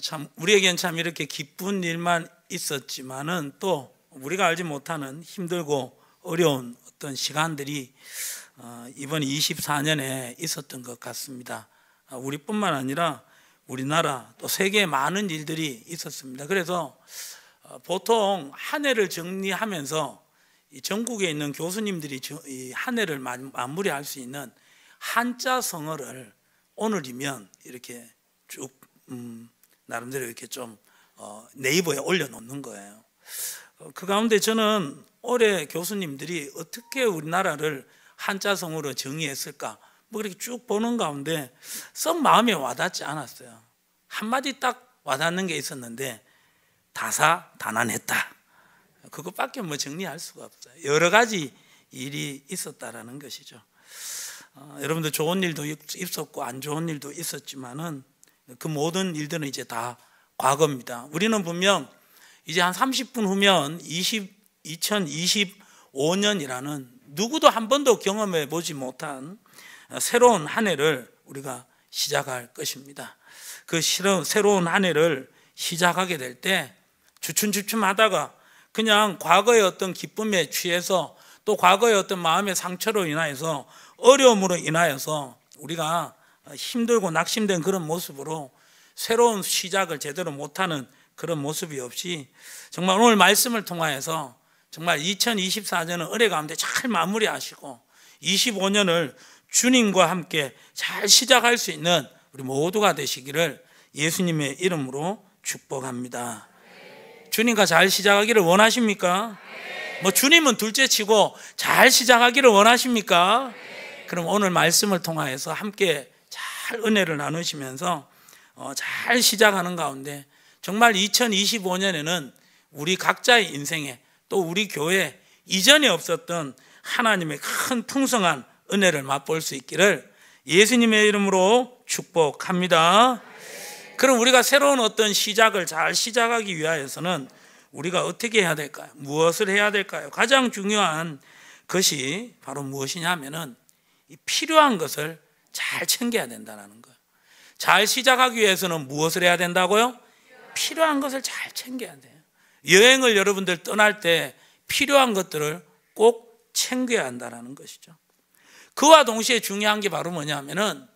참 우리에겐 참 이렇게 기쁜 일만 있었지만은 또 우리가 알지 못하는 힘들고 어려운 어떤 시간들이 이번 24년에 있었던 것 같습니다. 우리뿐만 아니라 우리나라 또 세계에 많은 일들이 있었습니다. 그래서 보통 한 해를 정리하면서 전국에 있는 교수님들이 이 한 해를 마무리할 수 있는 한자 성어를 오늘이면 이렇게 쭉 나름대로 이렇게 좀 네이버에 올려놓는 거예요. 그 가운데 저는 올해 교수님들이 어떻게 우리나라를 한자 성어로 정의했을까 뭐 그렇게 쭉 보는 가운데 썩 마음에 와닿지 않았어요. 한마디 딱 와닿는 게 있었는데 다사다난했다. 그것밖에 뭐 정리할 수가 없어요. 여러 가지 일이 있었다라는 것이죠. 여러분들 좋은 일도 있었고 안 좋은 일도 있었지만은 그 모든 일들은 이제 다 과거입니다. 우리는 분명 이제 한 30분 후면 2025년이라는 누구도 한 번도 경험해 보지 못한 새로운 한 해를 우리가 시작할 것입니다. 그 새로운 한 해를 시작하게 될 때 주춤주춤하다가 그냥 과거의 어떤 기쁨에 취해서 또 과거의 어떤 마음의 상처로 인하여서 어려움으로 인하여서 우리가 힘들고 낙심된 그런 모습으로 새로운 시작을 제대로 못하는 그런 모습이 없이 정말 오늘 말씀을 통하여서 정말 2024년은 은혜 가운데 잘 마무리하시고 25년을 주님과 함께 잘 시작할 수 있는 우리 모두가 되시기를 예수님의 이름으로 축복합니다. 주님과 잘 시작하기를 원하십니까? 뭐 주님은 둘째치고 잘 시작하기를 원하십니까? 그럼 오늘 말씀을 통하여서 함께 잘 은혜를 나누시면서 잘 시작하는 가운데 정말 2025년에는 우리 각자의 인생에 또 우리 교회 이전에 없었던 하나님의 큰 풍성한 은혜를 맛볼 수 있기를 예수님의 이름으로 축복합니다. 그럼 우리가 새로운 어떤 시작을 잘 시작하기 위하여서는 우리가 어떻게 해야 될까요? 무엇을 해야 될까요? 가장 중요한 것이 바로 무엇이냐 하면은 필요한 것을 잘 챙겨야 된다는 거예요. 잘 시작하기 위해서는 무엇을 해야 된다고요? 필요한 것을 잘 챙겨야 돼요. 여행을 여러분들 떠날 때 필요한 것들을 꼭 챙겨야 한다는 것이죠. 그와 동시에 중요한 게 바로 뭐냐면은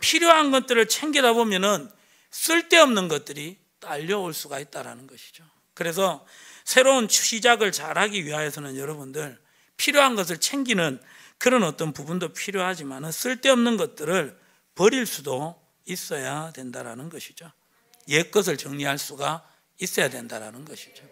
필요한 것들을 챙기다 보면은 쓸데없는 것들이 딸려올 수가 있다는 것이죠. 그래서 새로운 시작을 잘하기 위하여서는 여러분들 필요한 것을 챙기는 그런 어떤 부분도 필요하지만 쓸데없는 것들을 버릴 수도 있어야 된다는 것이죠. 옛 것을 정리할 수가 있어야 된다는 것이죠.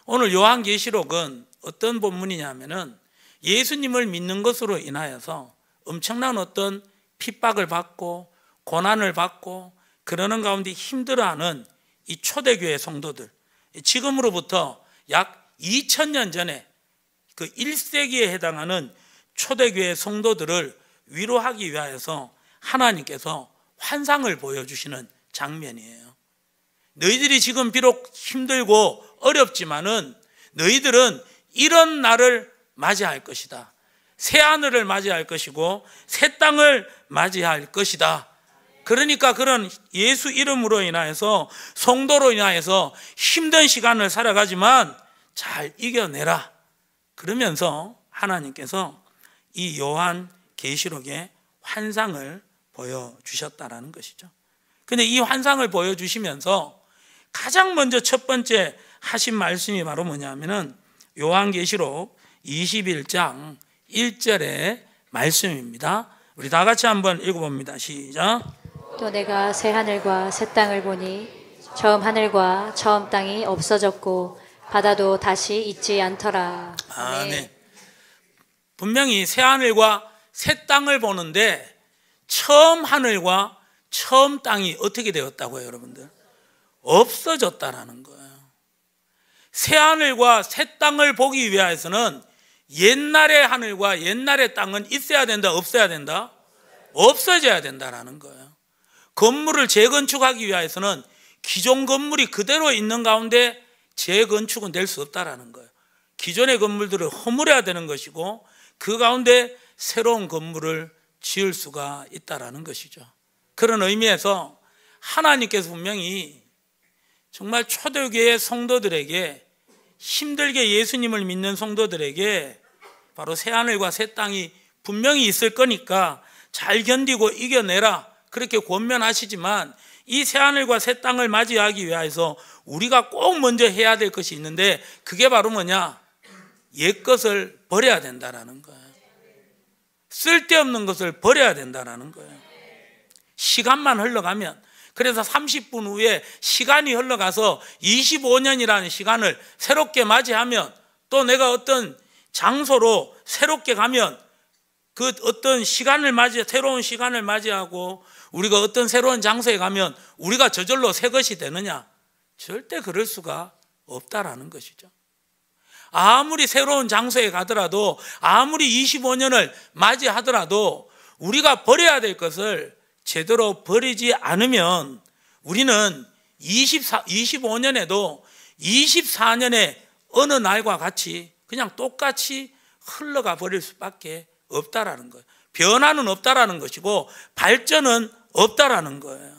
오늘 요한계시록은 어떤 본문이냐면은 예수님을 믿는 것으로 인하여서 엄청난 어떤 핍박을 받고 고난을 받고 그러는 가운데 힘들어하는 이 초대교회 성도들, 지금으로부터 약 2000년 전에 그 1세기에 해당하는 초대교회 성도들을 위로하기 위하여서 하나님께서 환상을 보여주시는 장면이에요. 너희들이 지금 비록 힘들고 어렵지만은 너희들은 이런 날을 맞이할 것이다. 새 하늘을 맞이할 것이고 새 땅을 맞이할 것이다. 그러니까 그런 예수 이름으로 인하여서 성도로 인하여서 힘든 시간을 살아가지만 잘 이겨내라. 그러면서 하나님께서 이 요한 계시록의 환상을 보여주셨다라는 것이죠. 근데 이 환상을 보여주시면서 가장 먼저 첫 번째 하신 말씀이 바로 뭐냐면은 요한계시록 21장 1절의 말씀입니다. 우리 다 같이 한번 읽어봅니다. 시작. 또 내가 새 하늘과 새 땅을 보니 처음 하늘과 처음 땅이 없어졌고 바다도 다시 있지 않더라. 네. 분명히 새 하늘과 새 땅을 보는데 처음 하늘과 처음 땅이 어떻게 되었다고요, 여러분들? 없어졌다라는 거예요. 새 하늘과 새 땅을 보기 위해서는 옛날의 하늘과 옛날의 땅은 있어야 된다, 없어야 된다? 없어져야 된다라는 거예요. 건물을 재건축하기 위해서는 기존 건물이 그대로 있는 가운데 재건축은 될 수 없다라는 거예요. 기존의 건물들을 허물어야 되는 것이고 그 가운데 새로운 건물을 지을 수가 있다라는 것이죠. 그런 의미에서 하나님께서 분명히 정말 초대교회 성도들에게, 힘들게 예수님을 믿는 성도들에게 바로 새하늘과 새 땅이 분명히 있을 거니까 잘 견디고 이겨내라, 그렇게 권면하시지만 이 새하늘과 새 땅을 맞이하기 위해서 우리가 꼭 먼저 해야 될 것이 있는데, 그게 바로 뭐냐? 옛것을 버려야 된다라는 거예요. 쓸데없는 것을 버려야 된다라는 거예요. 시간만 흘러가면, 그래서 30분 후에 시간이 흘러가서 25년이라는 시간을 새롭게 맞이하면, 또 내가 어떤 장소로 새롭게 가면 그 어떤 시간을 새로운 시간을 맞이하고 우리가 어떤 새로운 장소에 가면 우리가 저절로 새 것이 되느냐? 절대 그럴 수가 없다라는 것이죠. 아무리 새로운 장소에 가더라도, 아무리 25년을 맞이하더라도 우리가 버려야 될 것을 제대로 버리지 않으면 우리는 25년에도 24년의 어느 날과 같이 그냥 똑같이 흘러가 버릴 수밖에 없다라는 거예요. 변화는 없다라는 것이고 발전은 없다라는 거예요.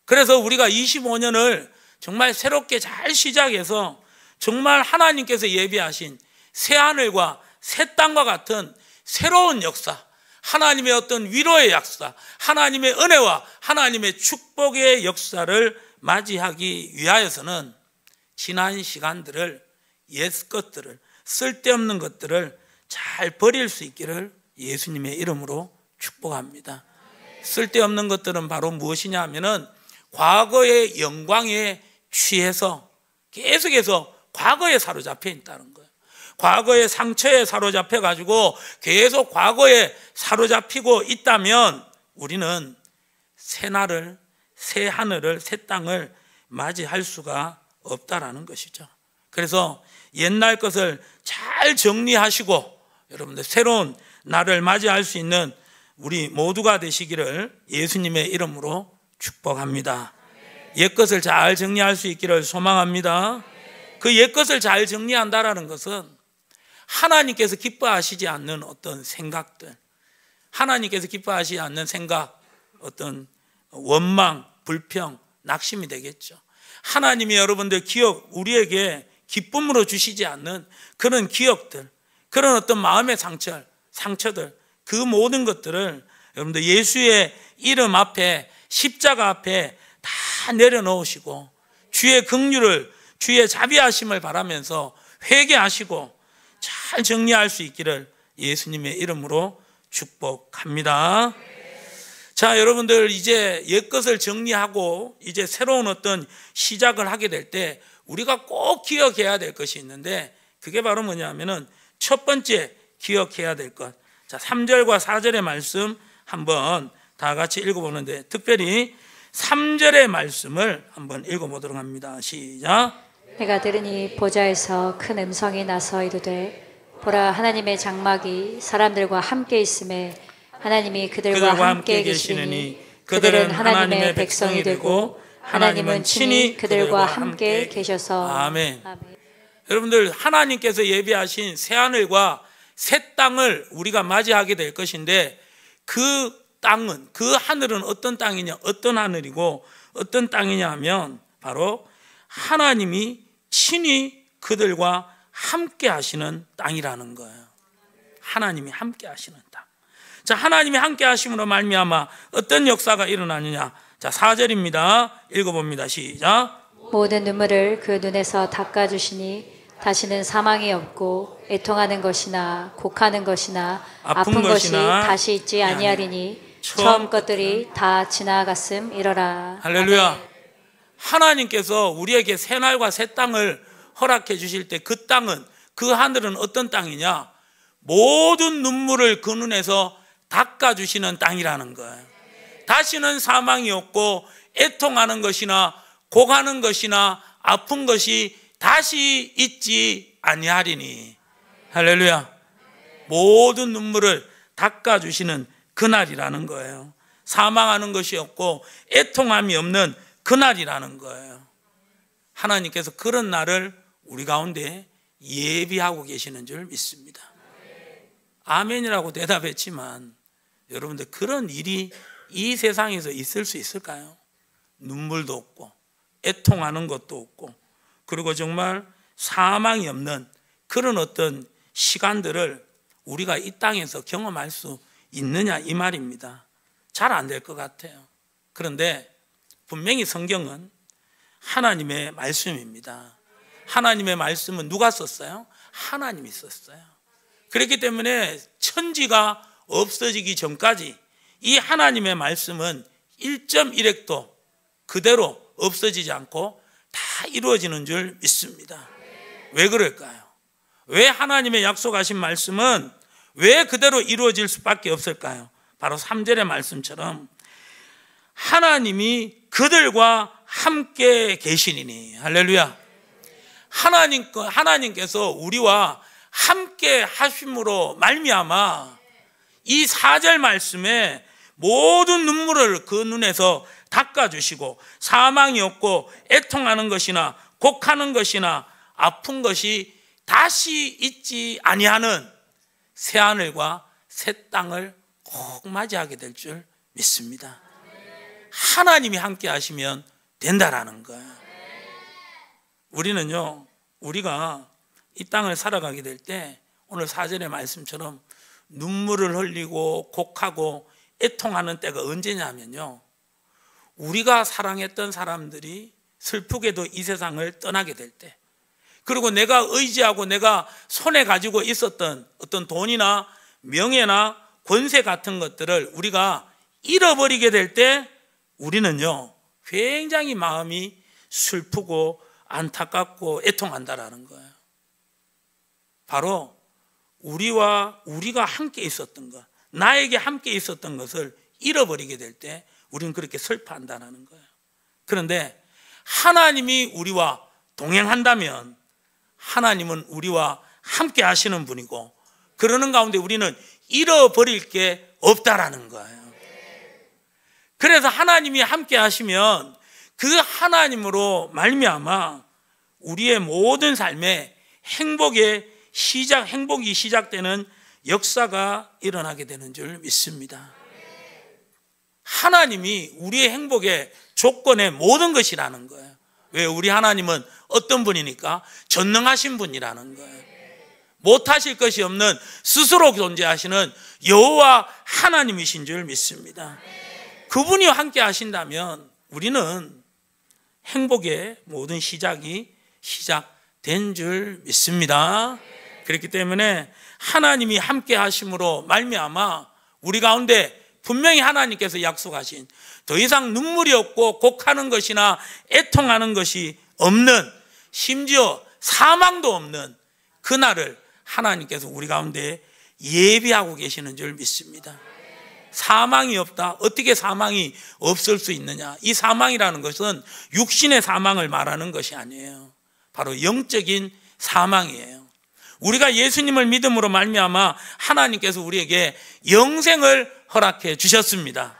그래서 우리가 25년을 정말 새롭게 잘 시작해서 정말 하나님께서 예비하신 새하늘과 새 땅과 같은 새로운 역사, 하나님의 어떤 위로의 역사, 하나님의 은혜와 하나님의 축복의 역사를 맞이하기 위하여서는 지난 시간들을, 옛 것들을, 쓸데없는 것들을 잘 버릴 수 있기를 예수님의 이름으로 축복합니다. 쓸데없는 것들은 바로 무엇이냐 하면은 과거의 영광에 취해서 계속해서 과거에 사로잡혀 있다는 거예요. 과거의 상처에 사로잡혀 가지고 계속 과거에 사로잡히고 있다면 우리는 새 날을, 새 하늘을, 새 땅을 맞이할 수가 없다라는 것이죠. 그래서 옛날 것을 잘 정리하시고 여러분들 새로운 날을 맞이할 수 있는 우리 모두가 되시기를 예수님의 이름으로 축복합니다. 옛것을 잘 정리할 수 있기를 소망합니다. 그 옛것을 잘 정리한다라는 것은 하나님께서 기뻐하시지 않는 어떤 생각들, 하나님께서 기뻐하시지 않는 생각, 어떤 원망, 불평, 낙심이 되겠죠. 하나님이 여러분들 우리에게 기쁨으로 주시지 않는 그런 기억들, 그런 어떤 마음의 상처들, 그 모든 것들을 여러분들 예수의 이름 앞에, 십자가 앞에 다 내려놓으시고 주의 긍휼을, 주의 자비하심을 바라면서 회개하시고 잘 정리할 수 있기를 예수님의 이름으로 축복합니다. 자, 여러분들 이제 옛것을 정리하고 이제 새로운 어떤 시작을 하게 될 때 우리가 꼭 기억해야 될 것이 있는데, 그게 바로 뭐냐면은 첫 번째 기억해야 될 것. 자, 3절과 4절의 말씀 한번 다 같이 읽어보는데, 특별히 3절의 말씀을 한번 읽어보도록 합니다. 시작. 내가 들으니 보좌에서 큰 음성이 나서 이르되, 보라, 하나님의 장막이 사람들과 함께 있음에 하나님이 그들과 함께 계시느니 그들은 하나님의 백성이 되고 하나님은 친히 그들과 함께 계셔서. 아멘. 여러분들, 하나님께서 예비하신 새하늘과 새 땅을 우리가 맞이하게 될 것인데, 그 땅은, 그 하늘은 어떤 땅이냐, 어떤 하늘이고 어떤 땅이냐 하면 바로 하나님이 친히 그들과 함께 하시는 땅이라는 거예요. 하나님이 함께 하시는 땅. 자, 하나님이 함께 하심으로 말미암아 어떤 역사가 일어나느냐. 자, 4절입니다. 읽어봅니다. 시작. 모든 눈물을 그 눈에서 닦아주시니 다시는 사망이 없고 애통하는 것이나 곡하는 것이나 아픈 것이 다시 있지 아니하리니 처음 것들이 다 지나갔음이러라. 할렐루야. 아멘. 하나님께서 우리에게 새 날과 새 땅을 허락해 주실 때 그 땅은, 그 하늘은 어떤 땅이냐? 모든 눈물을 그 눈에서 닦아주시는 땅이라는 거예요. 다시는 사망이 없고 애통하는 것이나 곡하는 것이나 아픈 것이 다시 있지 아니하리니. 할렐루야. 모든 눈물을 닦아주시는 그날이라는 거예요. 사망하는 것이 없고 애통함이 없는 그날이라는 거예요. 하나님께서 그런 날을 우리 가운데 예비하고 계시는 줄 믿습니다. 아멘이라고 대답했지만 여러분들, 그런 일이 이 세상에서 있을 수 있을까요? 눈물도 없고 애통하는 것도 없고, 그리고 정말 사망이 없는 그런 어떤 시간들을 우리가 이 땅에서 경험할 수 있느냐 이 말입니다. 잘 안 될 것 같아요. 그런데 분명히 성경은 하나님의 말씀입니다. 하나님의 말씀은 누가 썼어요? 하나님이 썼어요. 그렇기 때문에 천지가 없어지기 전까지 이 하나님의 말씀은 1.1핵도 그대로 없어지지 않고 다 이루어지는 줄 믿습니다. 왜 그럴까요? 왜 하나님의 약속하신 말씀은 왜 그대로 이루어질 수밖에 없을까요? 바로 3절의 말씀처럼 하나님이 그들과 함께 계시니니. 할렐루야. 하나님께서 우리와 함께 하심으로 말미암아 이 4절 말씀에 모든 눈물을 그 눈에서 닦아주시고 사망이 없고 애통하는 것이나 곡하는 것이나 아픈 것이 다시 있지 아니하는 새하늘과 새 땅을 꼭 맞이하게 될 줄 믿습니다. 하나님이 함께 하시면 된다라는 거예요. 우리는요, 우리가 이 땅을 살아가게 될 때 오늘 4절의 말씀처럼 눈물을 흘리고 곡하고 애통하는 때가 언제냐면요, 우리가 사랑했던 사람들이 슬프게도 이 세상을 떠나게 될 때, 그리고 내가 의지하고 내가 손에 가지고 있었던 어떤 돈이나 명예나 권세 같은 것들을 우리가 잃어버리게 될 때 우리는요 굉장히 마음이 슬프고 안타깝고 애통한다라는 거예요. 바로 우리가 함께 있었던 것, 나에게 함께 있었던 것을 잃어버리게 될 때 우리는 그렇게 슬퍼한다는 거예요. 그런데 하나님이 우리와 동행한다면 하나님은 우리와 함께 하시는 분이고, 그러는 가운데 우리는 잃어버릴 게 없다라는 거예요. 그래서 하나님이 함께 하시면 그 하나님으로 말미암아 우리의 모든 삶에 행복이 시작되는 역사가 일어나게 되는 줄 믿습니다. 하나님이 우리의 행복의 조건의 모든 것이라는 거예요. 왜? 우리 하나님은 어떤 분이니까? 전능하신 분이라는 거예요. 못하실 것이 없는 스스로 존재하시는 여호와 하나님이신 줄 믿습니다. 그분이 함께 하신다면 우리는 행복의 모든 시작이 시작된 줄 믿습니다. 그렇기 때문에 하나님이 함께 하심으로 말미암아 우리 가운데 분명히 하나님께서 약속하신 더 이상 눈물이 없고 곡하는 것이나 애통하는 것이 없는, 심지어 사망도 없는 그날을 하나님께서 우리 가운데 예비하고 계시는 줄 믿습니다. 사망이 없다. 어떻게 사망이 없을 수 있느냐? 이 사망이라는 것은 육신의 사망을 말하는 것이 아니에요. 바로 영적인 사망이에요. 우리가 예수님을 믿음으로 말미암아 하나님께서 우리에게 영생을 허락해 주셨습니다.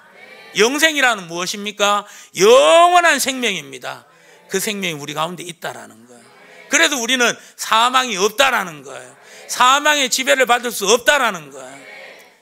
영생이라는 무엇입니까? 영원한 생명입니다. 그 생명이 우리 가운데 있다라는 거예요. 그래서 우리는 사망이 없다라는 거예요. 사망의 지배를 받을 수 없다라는 거예요.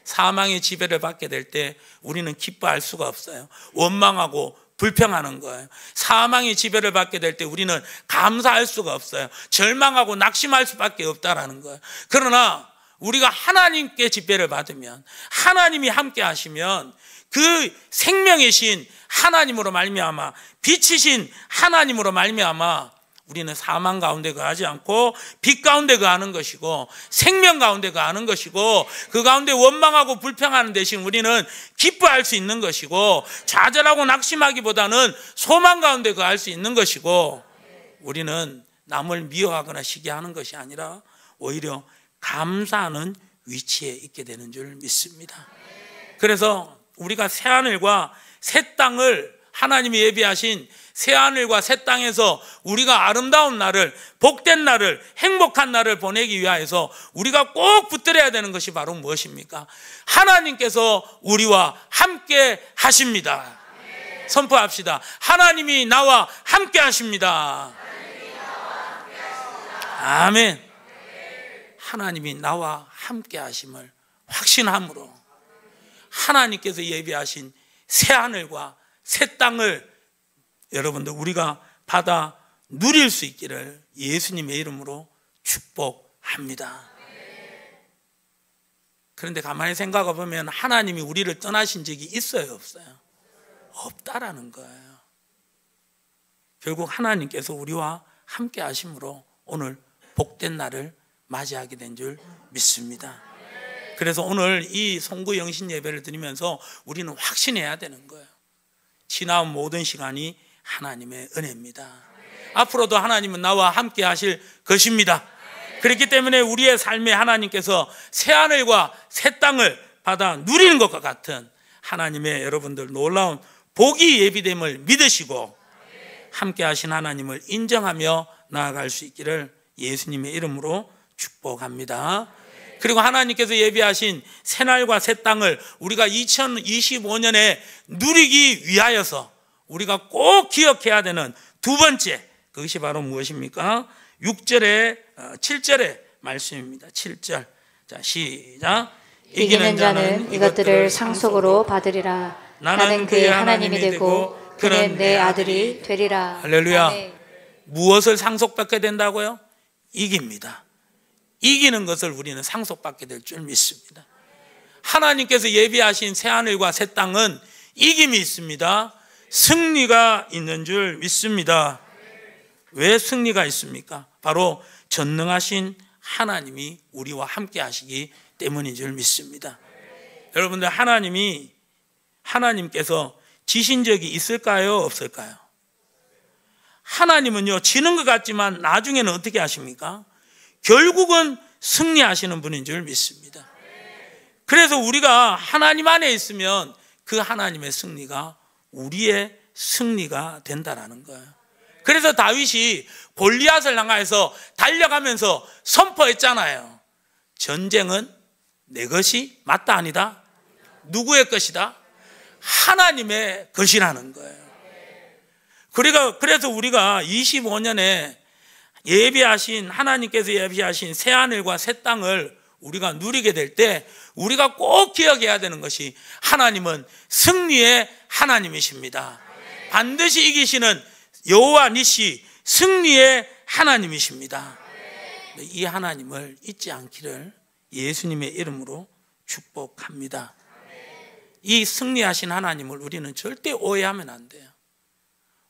사망의 지배를 받게 될 때 우리는 기뻐할 수가 없어요. 원망하고 불평하는 거예요. 사망의 지배를 받게 될 때 우리는 감사할 수가 없어요. 절망하고 낙심할 수밖에 없다라는 거예요. 그러나 우리가 하나님께 지배를 받으면, 하나님이 함께 하시면 그 생명의 신 하나님으로 말미암아, 빛이신 하나님으로 말미암아 우리는 사망 가운데 거하지 않고 빛 가운데 거하는 것이고 생명 가운데 거하는 것이고, 그 가운데 원망하고 불평하는 대신 우리는 기뻐할 수 있는 것이고, 좌절하고 낙심하기보다는 소망 가운데 거할 수 있는 것이고, 우리는 남을 미워하거나 시기하는 것이 아니라 오히려 감사하는 위치에 있게 되는 줄 믿습니다. 그래서 우리가 새하늘과 새 땅을, 하나님이 예비하신 새하늘과 새 땅에서 우리가 아름다운 날을, 복된 날을, 행복한 날을 보내기 위하여서 우리가 꼭 붙들어야 되는 것이 바로 무엇입니까? 하나님께서 우리와 함께 하십니다. 선포합시다. 하나님이 나와 함께 하십니다. 아멘. 하나님이 나와 함께 하심을 확신함으로 하나님께서 예비하신 새하늘과 새 땅을 여러분들 우리가 받아 누릴 수 있기를 예수님의 이름으로 축복합니다. 그런데 가만히 생각해 보면 하나님이 우리를 떠나신 적이 있어요, 없어요? 없다라는 거예요. 결국 하나님께서 우리와 함께 하심으로 오늘 복된 날을 맞이하게 된 줄 믿습니다. 그래서 오늘 이 송구 영신 예배를 드리면서 우리는 확신해야 되는 거예요. 지나온 모든 시간이 하나님의 은혜입니다. 앞으로도 하나님은 나와 함께 하실 것입니다. 그렇기 때문에 우리의 삶에 하나님께서 새하늘과 새 땅을 받아 누리는 것과 같은 하나님의 여러분들 놀라운 복이 예비됨을 믿으시고 함께 하신 하나님을 인정하며 나아갈 수 있기를 예수님의 이름으로 축복합니다. 그리고 하나님께서 예비하신 새날과 새 땅을 우리가 2025년에 누리기 위하여서 우리가 꼭 기억해야 되는 두 번째, 그것이 바로 무엇입니까? 7절의 말씀입니다. 7절. 자, 시작. 이기는 자는 이것들을 상속으로 받으리라. 나는 그의 하나님이 되고 그는 내 아들이 되리라. 할렐루야. 아멘. 무엇을 상속받게 된다고요? 이깁니다. 이기는 것을 우리는 상속받게 될 줄 믿습니다. 하나님께서 예비하신 새하늘과 새 땅은 이김이 있습니다. 승리가 있는 줄 믿습니다. 왜 승리가 있습니까? 바로 전능하신 하나님이 우리와 함께 하시기 때문인 줄 믿습니다. 여러분들 하나님께서 지신 적이 있을까요? 없을까요? 하나님은요, 지는 것 같지만 나중에는 어떻게 하십니까? 결국은 승리하시는 분인 줄 믿습니다. 그래서 우리가 하나님 안에 있으면 그 하나님의 승리가 우리의 승리가 된다라는 거예요. 그래서 다윗이 골리앗을 향해서 달려가면서 선포했잖아요. 전쟁은 내 것이 맞다 아니다? 누구의 것이다? 하나님의 것이라는 거예요. 그래서 우리가 25년에 하나님께서 예비하신 새하늘과 새 땅을 우리가 누리게 될 때 우리가 꼭 기억해야 되는 것이 하나님은 승리의 하나님이십니다. 반드시 이기시는 여호와 니시 승리의 하나님이십니다. 이 하나님을 잊지 않기를 예수님의 이름으로 축복합니다. 이 승리하신 하나님을 우리는 절대 오해하면 안 돼요.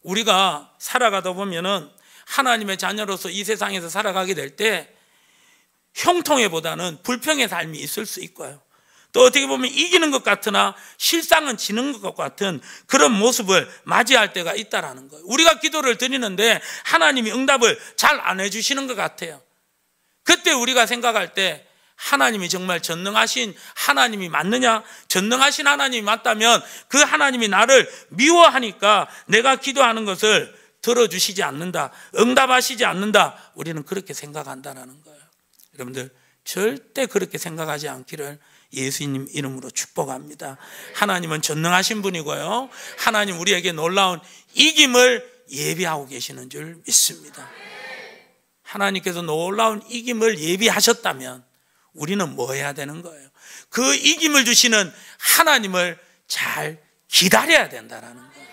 우리가 살아가다 보면은 하나님의 자녀로서 이 세상에서 살아가게 될 때 형통해보다는 불평의 삶이 있을 수 있고요. 또 어떻게 보면 이기는 것 같으나 실상은 지는 것 같은 그런 모습을 맞이할 때가 있다라는 거예요. 우리가 기도를 드리는데 하나님이 응답을 잘 안 해주시는 것 같아요. 그때 우리가 생각할 때 하나님이 정말 전능하신 하나님이 맞느냐? 전능하신 하나님이 맞다면 그 하나님이 나를 미워하니까 내가 기도하는 것을 들어주시지 않는다, 응답하시지 않는다, 우리는 그렇게 생각한다는 거예요. 여러분들 절대 그렇게 생각하지 않기를 예수님 이름으로 축복합니다. 하나님은 전능하신 분이고요, 하나님 우리에게 놀라운 이김을 예비하고 계시는 줄 믿습니다. 하나님께서 놀라운 이김을 예비하셨다면 우리는 뭐 해야 되는 거예요? 그 이김을 주시는 하나님을 잘 기다려야 된다는 거예요.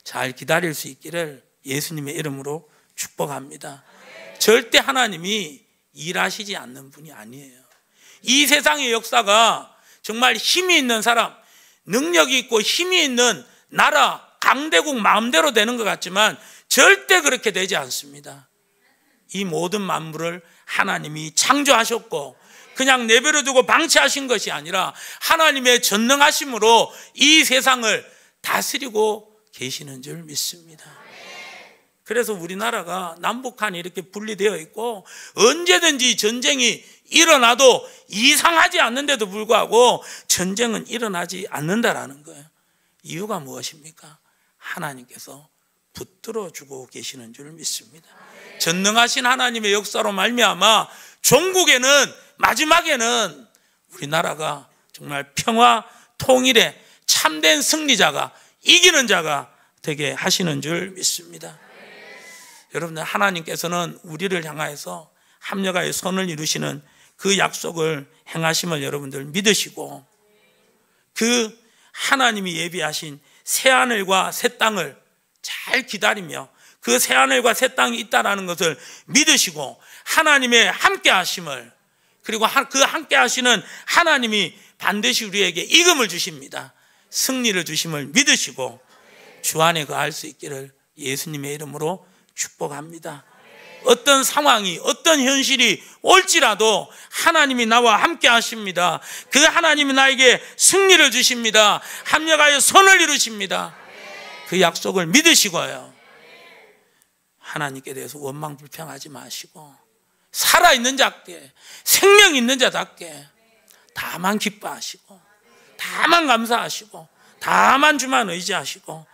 잘 기다릴 수 있기를 예수님의 이름으로 축복합니다. 절대 하나님이 일하시지 않는 분이 아니에요. 이 세상의 역사가 정말 힘이 있는 사람, 능력이 있고 힘이 있는 나라, 강대국 마음대로 되는 것 같지만 절대 그렇게 되지 않습니다. 이 모든 만물을 하나님이 창조하셨고 그냥 내버려 두고 방치하신 것이 아니라 하나님의 전능하심으로 이 세상을 다스리고 계시는 줄 믿습니다. 그래서 우리나라가 남북한이 이렇게 분리되어 있고 언제든지 전쟁이 일어나도 이상하지 않는데도 불구하고 전쟁은 일어나지 않는다라는 거예요. 이유가 무엇입니까? 하나님께서 붙들어 주고 계시는 줄 믿습니다. 전능하신 하나님의 역사로 말미암아 종국에는 마지막에는 우리나라가 정말 평화 통일의 참된 승리자가, 이기는 자가 되게 하시는 줄 믿습니다. 여러분들, 하나님께서는 우리를 향하여서 합력하여 선을 이루시는 그 약속을 행하심을 여러분들 믿으시고 그 하나님이 예비하신 새하늘과 새 땅을 잘 기다리며 그 새하늘과 새 땅이 있다라는 것을 믿으시고 하나님의 함께 하심을, 그리고 그 함께 하시는 하나님이 반드시 우리에게 이금을 주십니다. 승리를 주심을 믿으시고 주 안에 거할 수 있기를 예수님의 이름으로 축복합니다. 어떤 상황이, 어떤 현실이 올지라도 하나님이 나와 함께 하십니다. 그 하나님이 나에게 승리를 주십니다. 합력하여 선을 이루십니다. 그 약속을 믿으시고요, 하나님께 대해서 원망불평하지 마시고 살아있는 자께, 생명 있는 자답게 다만 기뻐하시고 다만 감사하시고 다만 주만 의지하시고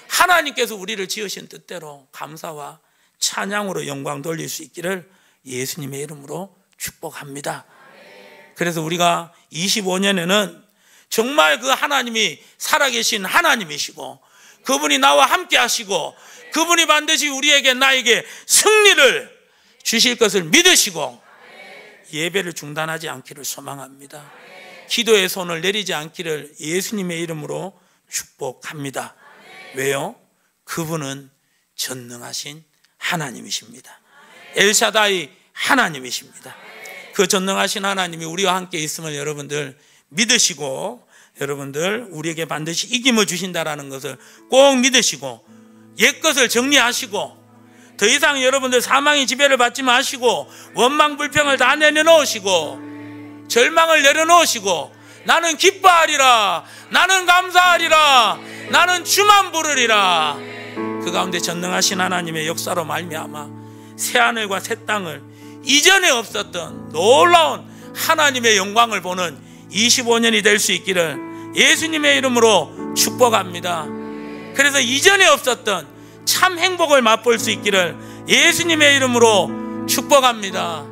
하나님께서 우리를 지으신 뜻대로 감사와 찬양으로 영광 돌릴 수 있기를 예수님의 이름으로 축복합니다. 그래서 우리가 25년에는 정말 그 하나님이 살아계신 하나님이시고 그분이 나와 함께 하시고 그분이 반드시 우리에게, 나에게 승리를 주실 것을 믿으시고 예배를 중단하지 않기를 소망합니다. 기도의 손을 내리지 않기를 예수님의 이름으로 축복합니다. 왜요? 그분은 전능하신 하나님이십니다. 엘샤다이 하나님이십니다. 그 전능하신 하나님이 우리와 함께 있음을 여러분들 믿으시고, 여러분들 우리에게 반드시 이김을 주신다라는 것을 꼭 믿으시고 옛것을 정리하시고 더 이상 여러분들 사망의 지배를 받지 마시고 원망불평을 다 내려놓으시고 절망을 내려놓으시고 나는 기뻐하리라, 나는 감사하리라, 나는 주만 부르리라. 그 가운데 전능하신 하나님의 역사로 말미암아 새하늘과 새 땅을, 이전에 없었던 놀라운 하나님의 영광을 보는 25년이 될 수 있기를 예수님의 이름으로 축복합니다. 그래서 이전에 없었던 참 행복을 맛볼 수 있기를 예수님의 이름으로 축복합니다.